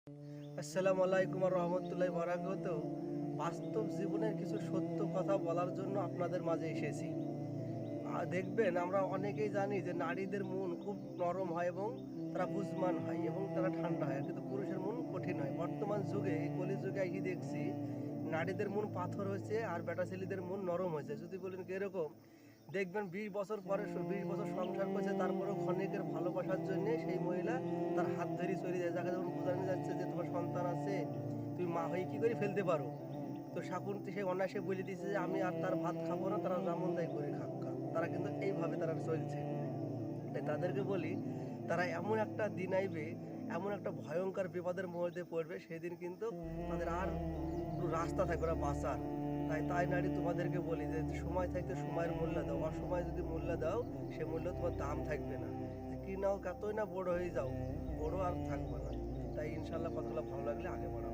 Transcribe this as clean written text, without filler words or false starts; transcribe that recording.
আসসালামু আলাইকুম ওয়া রাহমাতুল্লাহি ওয়া বারাকাতুহু। বাস্তব জীবনের কিছু সত্য কথা বলার জন্য আপনাদের মাঝে এসেছি। দেখবেন আমরা অনেকেই জানি যে নারীদের মন খুব নরম হয় এবং তারা বুঝবান হয় এবং তারা ঠান্ডা হয়। কিন্তু পুরুষের মন কঠিন হয়। বর্তমান যুগে এই কলিযুগে এসে দেখছি নারীদের মন পাথর হয়েছে আর বেটা ছেলেদের মন নরম হয়েছে। যদি বলেন কি এরকম, দেখবেন ২০ বছর পরে ২০ বছর সংসার করছে তারপরেও ক্ষণিকের ভালোবাসার জন্য সেই মহিলা তার হাত ধরে চলে যায়। যাকে যখন বোঝানো যাচ্ছে যে তোমার সন্তান আছে, তুমি মা হয়ে কি করে ফেলতে পারো, তো শাকুন্তি সে অনায়াসে বলে দিয়েছে যে আমি আর তার ভাত খাবো না, তারা যেমন তাই করে খাক্কা। তারা কিন্তু এইভাবে তারা চলছে। তাই তাদেরকে বলি, তারা এমন একটা দিন আইবে, এমন একটা ভয়ঙ্কর বিপদের মধ্যে পড়বে, সেদিন কিন্তু তাদের আর কোনো রাস্তা থাকবে না বাঁচার। তাই নারী তোমাদেরকে বলি যে সময় থাকতে সময়ের মূল্য দাও। অসময় যদি মূল্য দাও, সে মূল্য তোমার দাম থাকবে না। যে কি নাও কতই না বড় হয়ে যাও, বড় আর থাকবে না। তাই ইনশাল্লাহ কথাগুলো ভালো লাগলে আগে বাড়াও।